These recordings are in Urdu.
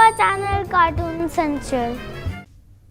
our channel Cartoon Central.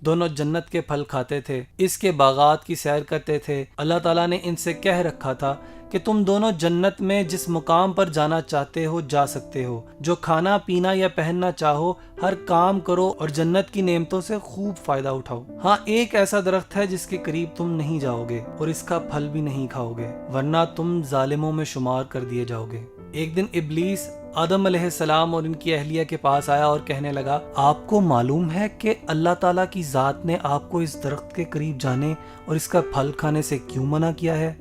دونوں جنت کے پھل کھاتے تھے، اس کے باغات کی سیر کرتے تھے۔ اللہ تعالیٰ نے ان سے کہہ رکھا تھا کہ تم دونوں جنت میں جس مقام پر جانا چاہتے ہو جا سکتے ہو، جو کھانا پینا یا پہننا چاہو ہر کام کرو اور جنت کی نعمتوں سے خوب فائدہ اٹھاؤ۔ ہاں، ایک ایسا درخت ہے جس کے قریب تم نہیں جاؤ گے اور اس کا پھل بھی نہیں کھاؤ گے، ورنہ تم ظالموں میں شمار کر دیے جاؤ گے۔ ایک دن ابلیس آدم علیہ السلام اور ان کی اہلیہ کے پاس آیا اور کہنے لگا، آپ کو معلوم ہے کہ اللہ تعالیٰ کی ذات نے آپ کو اس درخت کے قریب جانے اور اس کا پھل کھانے سے کیوں منع کیا ہے؟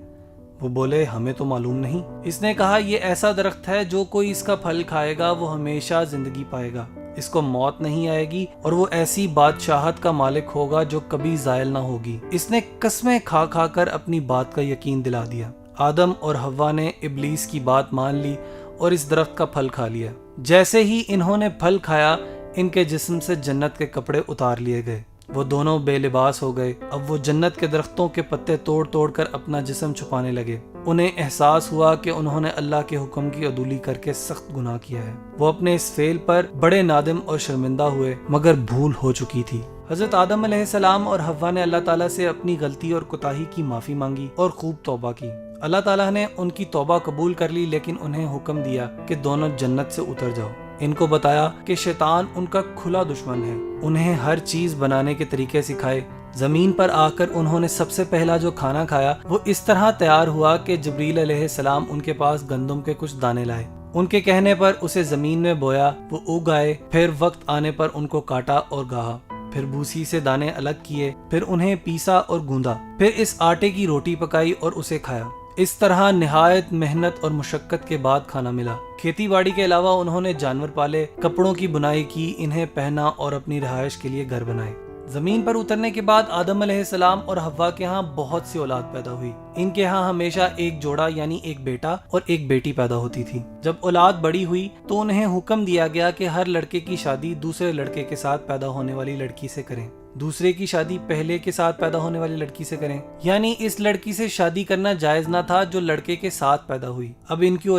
وہ بولے، ہمیں تو معلوم نہیں۔ اس نے کہا، یہ ایسا درخت ہے جو کوئی اس کا پھل کھائے گا وہ ہمیشہ زندگی پائے گا، اس کو موت نہیں آئے گی اور وہ ایسی بادشاہت کا مالک ہوگا جو کبھی زائل نہ ہوگی۔ اس نے قسمیں کھا کھا کر اپنی بات کا یقین دلا دیا۔ آدم اور حوا نے ابلیس کی بات مان لی اور اس درخت کا پھل کھا لیا۔ جیسے ہی انہوں نے پھل کھایا، ان کے جسم سے جنت کے کپڑے اتار لیے گئے، وہ دونوں بے لباس ہو گئے۔ اب وہ جنت کے درختوں کے پتے توڑ توڑ کر اپنا جسم چھپانے لگے۔ انہیں احساس ہوا کہ انہوں نے اللہ کے حکم کی عدولی کر کے سخت گناہ کیا ہے۔ وہ اپنے اس فعل پر بڑے نادم اور شرمندہ ہوئے، مگر بھول ہو چکی تھی۔ حضرت آدم علیہ السلام اور حوا نے اللہ تعالیٰ سے اپنی غلطی اور کوتاہی کی معافی مانگی اور خوب توبہ کی۔ اللہ تعالیٰ نے ان کی توبہ قبول کر لی، لیکن انہیں حکم دیا کہ دونوں جنت سے اتر جاؤ۔ ان کو بتایا کہ شیطان ان کا کھلا دشمن ہے، انہیں ہر چیز بنانے کے طریقے سکھائے۔ زمین پر آ کر انہوں نے سب سے پہلا جو کھانا کھایا وہ اس طرح تیار ہوا کہ جبریل علیہ السلام ان کے پاس گندم کے کچھ دانے لائے۔ ان کے کہنے پر اسے زمین میں بویا، وہ اگ آئے۔ پھر وقت آنے پر ان کو کاٹا اور گاہا، پھر بھوسی سے دانے الگ کیے، پھر انہیں پیسا اور گوندا، پھر اس آٹے کی روٹی پکائی اور اسے کھایا۔ اس طرح نہایت محنت اور مشقت کے بعد کھانا ملا۔ کھیتی باڑی کے علاوہ انہوں نے جانور پالے، کپڑوں کی بنائی کی، انہیں پہنا اور اپنی رہائش کے لیے گھر بنائے۔ زمین پر اترنے کے بعد آدم علیہ السلام اور حوا کے ہاں بہت سی اولاد پیدا ہوئی۔ ان کے ہاں ہمیشہ ایک جوڑا یعنی ایک بیٹا اور ایک بیٹی پیدا ہوتی تھی۔ جب اولاد بڑی ہوئی تو انہیں حکم دیا گیا کہ ہر لڑکے کی شادی دوسرے لڑکے کے ساتھ پیدا ہونے والی لڑکی سے کریں، دوسرے کی شادی پہلے کے ساتھ پیدا ہونے والی لڑکی سے کریں، یعنی اس لڑکی سے شادی کرنا جائز نہ تھا جو لڑکے کے ساتھ پیدا ہوئی۔ اب ان کی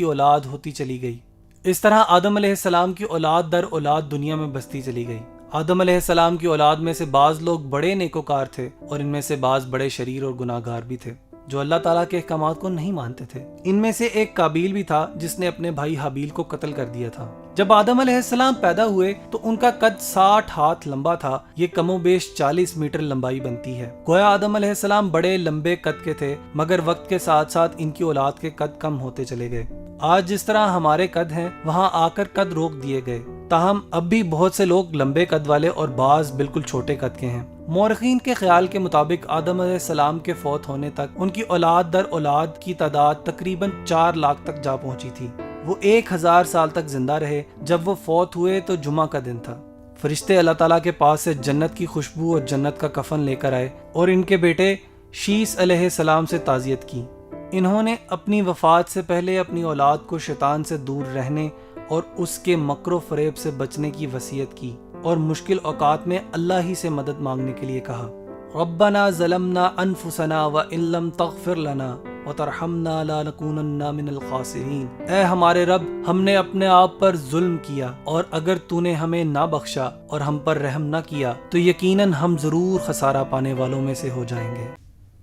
اولاد ہوتی چلی گئی۔ اس طرح آدم علیہ السلام کی اولاد در اولاد دنیا میں بستی چلی گئی۔ آدم علیہ السلام کی اولاد میں سے بعض لوگ بڑے نیکوکار تھے اور ان میں سے بعض بڑے شریر اور گناہ گار بھی تھے جو اللہ تعالیٰ کے احکامات کو نہیں مانتے تھے۔ ان میں سے ایک قابیل بھی تھا جس نے اپنے بھائی حابیل کو قتل کر دیا تھا۔ جب آدم علیہ السلام پیدا ہوئے تو ان کا قد 60 ہاتھ لمبا تھا، یہ کم و بیش 40 میٹر لمبائی بنتی ہے۔ گویا آدم علیہ السلام بڑے لمبے قد کے تھے، مگر وقت کے ساتھ ساتھ ان کی اولاد کے قد کم ہوتے چلے گئے۔ آج جس طرح ہمارے قد ہیں وہاں آ کر قد روک دیے گئے، تاہم اب بھی بہت سے لوگ لمبے قد والے اور بعض بالکل چھوٹے قد کے ہیں۔ مورخین کے خیال کے مطابق آدم علیہ السلام کے فوت ہونے تک ان کی اولاد در اولاد کی تعداد تقریباً 4 لاکھ تک جا پہنچی تھی۔ وہ 1000 سال تک زندہ رہے۔ جب وہ فوت ہوئے تو جمعہ کا دن تھا۔ فرشتے اللہ تعالیٰ کے پاس سے جنت کی خوشبو اور جنت کا کفن لے کر آئے اور ان کے بیٹے شیس علیہ السلام سے تعزیت کی۔ انہوں نے اپنی وفات سے پہلے اپنی اولاد کو شیطان سے دور رہنے اور اس کے مکر و فریب سے بچنے کی وصیت کی اور مشکل اوقات میں اللہ ہی سے مدد مانگنے کے لیے کہا، ربنا ظلمنا انفسنا وان لم تغفر لنا وترحمنا لنکونن من الخاسرین۔ اے ہمارے رب، ہم نے اپنے آپ پر ظلم کیا اور اگر تو نے ہمیں نہ بخشا اور ہم پر رحم نہ کیا تو یقیناً ہم ضرور خسارہ پانے والوں میں سے ہو جائیں گے۔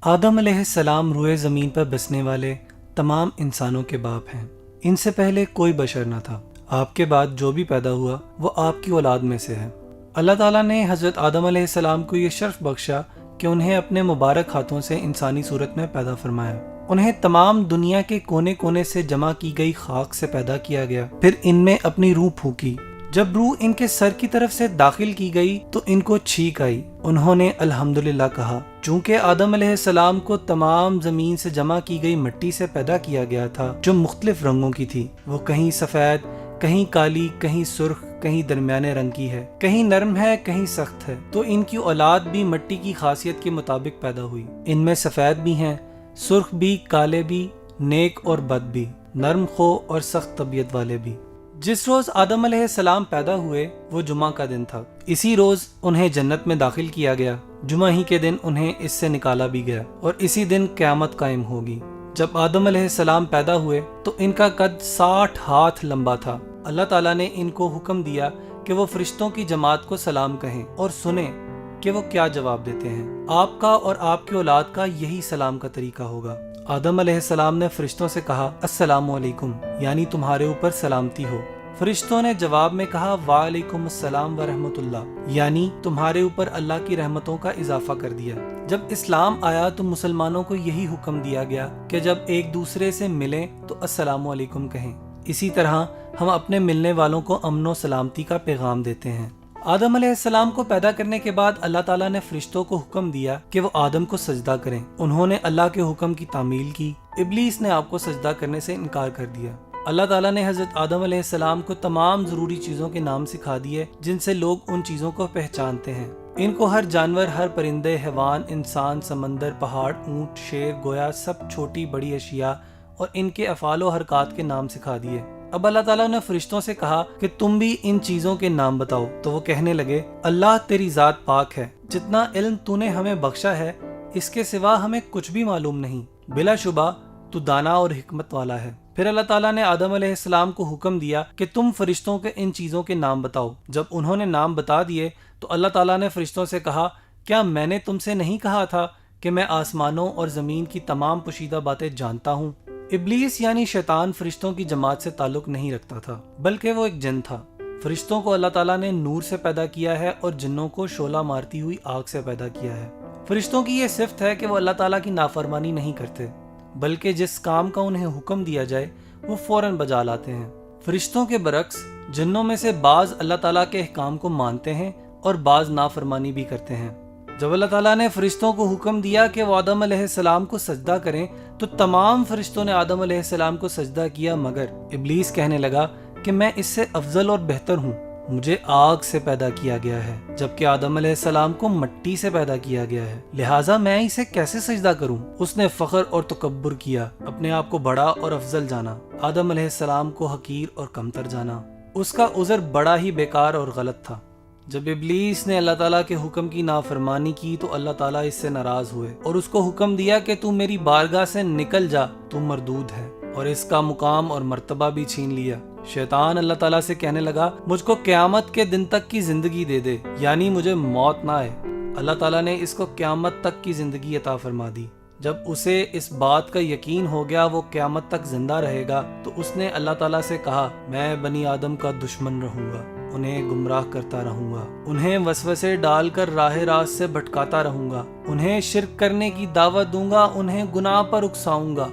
آدم علیہ السلام روئے زمین پر بسنے والے تمام انسانوں کے باپ ہیں۔ ان سے پہلے کوئی بشر نہ تھا۔ آپ کے بعد جو بھی پیدا ہوا وہ آپ کی اولاد میں سے ہے۔ اللہ تعالیٰ نے حضرت آدم علیہ السلام کو یہ شرف بخشا کہ انہیں اپنے مبارک ہاتھوں سے انسانی صورت میں پیدا فرمایا۔ انہیں تمام دنیا کے کونے کونے سے جمع کی گئی خاک سے پیدا کیا گیا، پھر ان میں اپنی روح پھونکی۔ جب روح ان کے سر کی طرف سے داخل کی گئی تو ان کو چھینک آئی۔ انہوں نے الحمدللہ کہا۔ چونکہ آدم علیہ السلام کو تمام زمین سے جمع کی گئی مٹی سے پیدا کیا گیا تھا جو مختلف رنگوں کی تھی، وہ کہیں سفید، کہیں کالی، کہیں سرخ، کہیں درمیانے رنگ کی ہے، کہیں نرم ہے، کہیں سخت ہے، تو ان کی اولاد بھی مٹی کی خاصیت کے مطابق پیدا ہوئی۔ ان میں سفید بھی ہیں، سرخ بھی، کالے بھی، نیک اور بد بھی، نرم خو اور سخت طبیعت والے بھی۔ جس روز آدم علیہ السلام پیدا ہوئے وہ جمعہ کا دن تھا۔ اسی روز انہیں جنت میں داخل کیا گیا۔ جمعہ ہی کے دن انہیں اس سے نکالا بھی گیا اور اسی دن قیامت قائم ہوگی۔ جب آدم علیہ السلام پیدا ہوئے تو ان کا قد 60 ہاتھ لمبا تھا۔ اللہ تعالیٰ نے ان کو حکم دیا کہ وہ فرشتوں کی جماعت کو سلام کہیں اور سنیں۔ کہ وہ کیا جواب دیتے ہیں۔ آپ کا اور آپ کی اولاد کا یہی سلام کا طریقہ ہوگا۔ آدم علیہ السلام نے فرشتوں سے کہا السلام علیکم، یعنی تمہارے اوپر سلامتی ہو۔ فرشتوں نے جواب میں کہا وعلیکم السلام ورحمۃ اللہ، یعنی تمہارے اوپر اللہ کی رحمتوں کا اضافہ کر دیا۔ جب اسلام آیا تو مسلمانوں کو یہی حکم دیا گیا کہ جب ایک دوسرے سے ملیں تو السلام علیکم کہیں۔ اسی طرح ہم اپنے ملنے والوں کو امن و سلامتی کا پیغام دیتے ہیں۔ آدم علیہ السلام کو پیدا کرنے کے بعد اللہ تعالیٰ نے فرشتوں کو حکم دیا کہ وہ آدم کو سجدہ کریں۔ انہوں نے اللہ کے حکم کی تعمیل کی۔ ابلیس نے آپ کو سجدہ کرنے سے انکار کر دیا۔ اللہ تعالیٰ نے حضرت آدم علیہ السلام کو تمام ضروری چیزوں کے نام سکھا دیے جن سے لوگ ان چیزوں کو پہچانتے ہیں۔ ان کو ہر جانور، ہر پرندے، حیوان، انسان، سمندر، پہاڑ، اونٹ، شیر، گویا سب چھوٹی بڑی اشیاء اور ان کے افعال و حرکات کے نام سکھا دیے۔ اب اللہ تعالیٰ نے فرشتوں سے کہا کہ تم بھی ان چیزوں کے نام بتاؤ، تو وہ کہنے لگے اللہ تیری ذات پاک ہے، جتنا علم تو نے ہمیں بخشا ہے اس کے سوا ہمیں کچھ بھی معلوم نہیں، بلا شبہ تو دانا اور حکمت والا ہے۔ پھر اللہ تعالیٰ نے آدم علیہ السلام کو حکم دیا کہ تم فرشتوں کے ان چیزوں کے نام بتاؤ۔ جب انہوں نے نام بتا دیے تو اللہ تعالیٰ نے فرشتوں سے کہا کیا میں نے تم سے نہیں کہا تھا کہ میں آسمانوں اور زمین کی تمام پوشیدہ باتیں جانتا ہوں؟ ابلیس یعنی شیطان فرشتوں کی جماعت سے تعلق نہیں رکھتا تھا، بلکہ وہ ایک جن تھا۔ فرشتوں کو اللہ تعالیٰ نے نور سے پیدا کیا ہے اور جنوں کو شعلہ مارتی ہوئی آگ سے پیدا کیا ہے۔ فرشتوں کی یہ صفت ہے کہ وہ اللہ تعالیٰ کی نافرمانی نہیں کرتے، بلکہ جس کام کا انہیں حکم دیا جائے وہ فوراً بجا لاتے ہیں۔ فرشتوں کے برعکس جنوں میں سے بعض اللہ تعالیٰ کے احکام کو مانتے ہیں اور بعض نافرمانی بھی کرتے ہیں۔ جب اللہ تعالیٰ نے فرشتوں کو حکم دیا کہ وہ آدم علیہ السلام کو سجدہ کریں تو تمام فرشتوں نے آدم علیہ السلام کو سجدہ کیا، مگر ابلیس کہنے لگا کہ میں اس سے افضل اور بہتر ہوں، مجھے آگ سے پیدا کیا گیا ہے جبکہ آدم علیہ السلام کو مٹی سے پیدا کیا گیا ہے، لہٰذا میں اسے کیسے سجدہ کروں؟ اس نے فخر اور تکبر کیا، اپنے آپ کو بڑا اور افضل جانا، آدم علیہ السلام کو حقیر اور کمتر جانا۔ اس کا عذر بڑا ہی بیکار اور غلط تھا۔ جب ابلیس نے اللہ تعالیٰ کے حکم کی نافرمانی کی تو اللہ تعالیٰ اس سے ناراض ہوئے اور اس کو حکم دیا کہ تو میری بارگاہ سے نکل جا، تو مردود ہے، اور اس کا مقام اور مرتبہ بھی چھین لیا۔ شیطان اللہ تعالیٰ سے کہنے لگا مجھ کو قیامت کے دن تک کی زندگی دے دے، یعنی مجھے موت نہ آئے۔ اللہ تعالیٰ نے اس کو قیامت تک کی زندگی عطا فرما دی۔ جب اسے اس بات کا یقین ہو گیا وہ قیامت تک زندہ رہے گا تو اس نے اللہ تعالیٰ سے کہا میں بنی آدم کا دشمن رہوں گا، انہیں گمراہ کرتا رہوں گا، انہیں وسوسے ڈال کر راہ راست سے بھٹکاتا رہوں گا، انہیں شرک کرنے کی دعوت دوں گا، انہیں گناہ پر اکساؤں گا،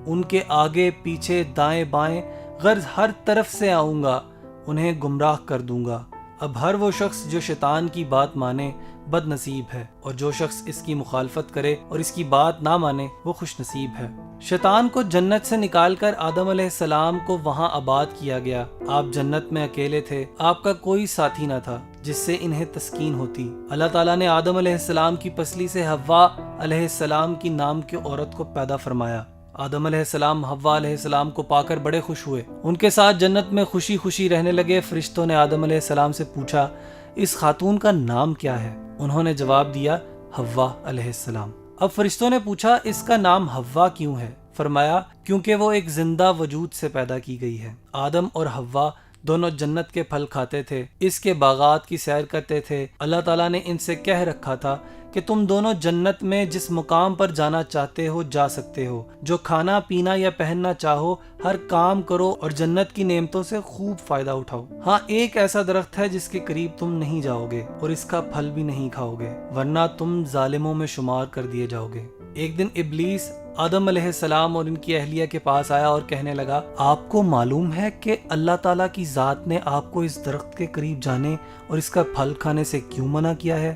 ان کے آگے پیچھے دائیں بائیں غرض ہر طرف سے آؤں گا، انہیں گمراہ کر دوں گا۔ اب ہر وہ شخص جو شیطان کی بات مانے بد نصیب ہے، اور جو شخص اس کی مخالفت کرے اور اس کی بات نہ مانے وہ خوش نصیب ہے۔ شیطان کو جنت سے نکال کر آدم علیہ السلام کو وہاں آباد کیا گیا۔ آپ جنت میں اکیلے تھے، آپ کا کوئی ساتھی نہ تھا جس سے انہیں تسکین ہوتی۔ اللہ تعالیٰ نے آدم علیہ السلام کی پسلی سے حوا علیہ السلام کی نام کی عورت کو پیدا فرمایا۔ آدم علیہ السلام حوا علیہ السلام کو پا کر بڑے خوش ہوئے، ان کے ساتھ جنت میں خوشی خوشی رہنے لگے۔ فرشتوں نے آدم علیہ السلام سے پوچھا اس خاتون کا نام کیا ہے؟ انہوں نے جواب دیا حوا علیہ السلام۔ اب فرشتوں نے پوچھا اس کا نام حوا کیوں ہے؟ فرمایا کیونکہ وہ ایک زندہ وجود سے پیدا کی گئی ہے۔ آدم اور حوا دونوں جنت کے پھل کھاتے تھے، اس کے باغات کی سیر کرتے تھے۔ اللہ تعالیٰ نے ان سے کہہ رکھا تھا کہ تم دونوں جنت میں جس مقام پر جانا چاہتے ہو جا سکتے ہو، جو کھانا پینا یا پہننا چاہو ہر کام کرو اور جنت کی نعمتوں سے خوب فائدہ اٹھاؤ۔ ہاں ایک ایسا درخت ہے جس کے قریب تم نہیں جاؤ گے اور اس کا پھل بھی نہیں کھاؤ گے، ورنہ تم ظالموں میں شمار کر دیے جاؤ گے۔ ایک دن ابلیس آدم علیہ السلام اور ان کی اہلیہ کے پاس آیا اور کہنے لگا آپ کو معلوم ہے کہ اللہ تعالیٰ کی ذات نے آپ کو اس درخت کے قریب جانے اور اس کا پھل کھانے سے کیوں منع کیا ہے؟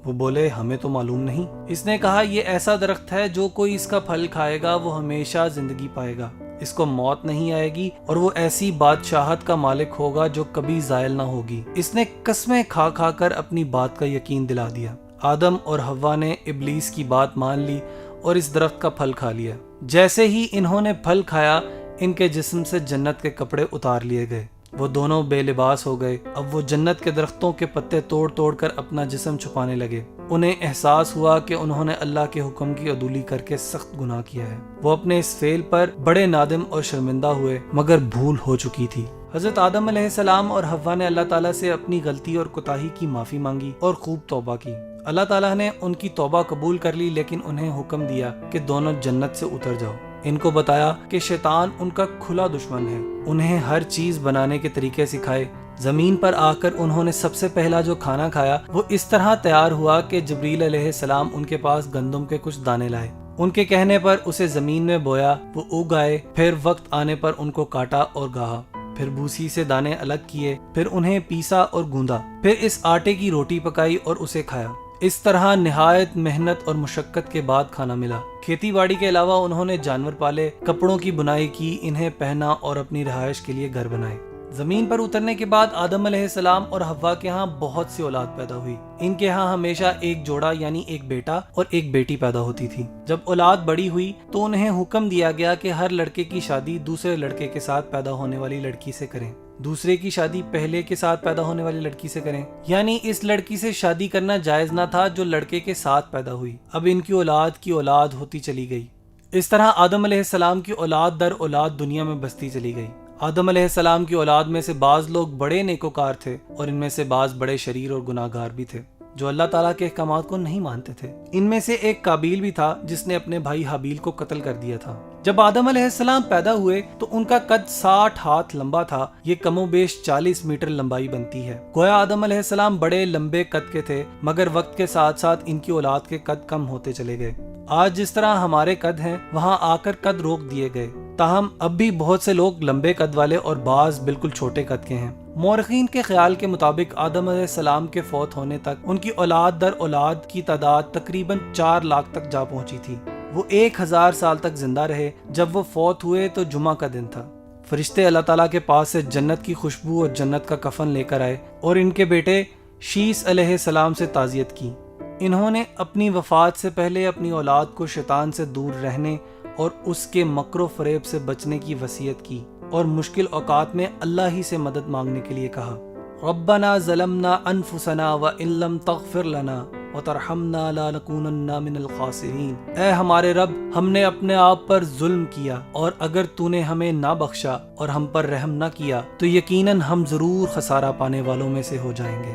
وہ بولے ہمیں تو معلوم نہیں۔ اس نے کہا یہ ایسا درخت ہے جو کوئی اس کا پھل کھائے گا وہ ہمیشہ زندگی پائے گا، اس کو موت نہیں آئے گی اور وہ ایسی بادشاہت کا مالک ہوگا جو کبھی زائل نہ ہوگی۔ اس نے قسمیں کھا کھا کر اپنی بات کا یقین دلا دیا۔ آدم اور حوا نے ابلیس کی بات مان لی اور اس درخت کا پھل کھا لیا۔ جیسے ہی انہوں نے پھل کھایا ان کے جسم سے جنت کے کپڑے اتار لیے گئے۔ وہ دونوں بے لباس ہو گئے۔ اب وہ جنت کے درختوں کے پتے توڑ توڑ کر اپنا جسم چھپانے لگے۔ انہیں احساس ہوا کہ انہوں نے اللہ کے حکم کی عدولی کر کے سخت گناہ کیا ہے۔ وہ اپنے اس فعل پر بڑے نادم اور شرمندہ ہوئے، مگر بھول ہو چکی تھی۔ حضرت آدم علیہ السلام اور حوا نے اللہ تعالیٰ سے اپنی غلطی اور کوتاہی کی معافی مانگی اور خوب توبہ کی۔ اللہ تعالیٰ نے ان کی توبہ قبول کر لی، لیکن انہیں حکم دیا کہ دونوں جنت سے اتر جاؤ۔ ان کو بتایا کہ شیطان ان کا کھلا دشمن ہے، انہیں ہر چیز بنانے کے طریقے سکھائے۔ زمین پر آ کر انہوں نے سب سے پہلا جو کھانا کھایا وہ اس طرح تیار ہوا کہ جبریل علیہ السلام ان کے پاس گندم کے کچھ دانے لائے۔ ان کے کہنے پر اسے زمین میں بویا، وہ اگ آئے۔ پھر وقت آنے پر ان کو کاٹا اور گاہا، پھر بھوسی سے دانے الگ کیے، پھر انہیں پیسا اور گوندا، پھر اس آٹے کی روٹی پکائی اور اسے کھایا۔ اس طرح نہایت محنت اور مشقت کے بعد کھانا ملا۔ کھیتی باڑی کے علاوہ انہوں نے جانور پالے، کپڑوں کی بنائی کی، انہیں پہنا اور اپنی رہائش کے لیے گھر بنائے۔ زمین پر اترنے کے بعد آدم علیہ السلام اور حوا کے ہاں بہت سی اولاد پیدا ہوئی۔ ان کے ہاں ہمیشہ ایک جوڑا یعنی ایک بیٹا اور ایک بیٹی پیدا ہوتی تھی۔ جب اولاد بڑی ہوئی تو انہیں حکم دیا گیا کہ ہر لڑکے کی شادی دوسرے لڑکے کے ساتھ پیدا ہونے والی لڑکی سے کریں، دوسرے کی شادی پہلے کے ساتھ پیدا ہونے والی لڑکی سے کریں، یعنی اس لڑکی سے شادی کرنا جائز نہ تھا جو لڑکے کے ساتھ پیدا ہوئی۔ اب ان کی اولاد ہوتی چلی گئی۔ اس طرح آدم علیہ السلام کی اولاد در اولاد دنیا میں بستی چلی گئی۔ آدم علیہ السلام کی اولاد میں سے بعض لوگ بڑے نیکوکار تھے اور ان میں سے بعض بڑے شریر اور گناہ گار بھی تھے جو اللہ تعالیٰ کے احکامات کو نہیں مانتے تھے۔ ان میں سے ایک قابیل بھی تھا جس نے اپنے بھائی حابیل کو قتل کر دیا تھا۔ جب آدم علیہ السلام پیدا ہوئے تو ان کا قد 60 ہاتھ لمبا تھا، یہ کم و بیش 40 میٹر لمبائی بنتی ہے۔ گویا آدم علیہ السلام بڑے لمبے قد کے تھے، مگر وقت کے ساتھ ساتھ ان کی اولاد کے قد کم ہوتے چلے گئے۔ آج جس طرح ہمارے قد ہیں وہاں آ کر قد روک دیے گئے، تاہم اب بھی بہت سے لوگ لمبے قد والے اور بعض بالکل چھوٹے قد کے ہیں۔ مورخین کے خیال کے مطابق آدم علیہ السلام کے فوت ہونے تک ان کی اولاد در اولاد کی تعداد تقریباً 4 لاکھ تک جا پہنچی تھی۔ وہ 1000 سال تک زندہ رہے۔ جب وہ فوت ہوئے تو جمعہ کا دن تھا۔ فرشتے اللہ تعالیٰ کے پاس سے جنت کی خوشبو اور جنت کا کفن لے کر آئے اور ان کے بیٹے شیس علیہ السلام سے تعزیت کی۔ انہوں نے اپنی وفات سے پہلے اپنی اولاد کو شیطان سے دور رہنے اور اس کے مکر و فریب سے بچنے کی وصیت کی اور مشکل اوقات میں اللہ ہی سے مدد مانگنے کے لیے کہا۔ ربنا ظلمنا انفسنا وان لم تغفر لنا وترحمنا لنکونن من الخاسرین۔ اے ہمارے رب، ہم نے اپنے آپ پر ظلم کیا اور اگر تو نے ہمیں نہ بخشا اور ہم پر رحم نہ کیا تو یقیناً ہم ضرور خسارہ پانے والوں میں سے ہو جائیں گے۔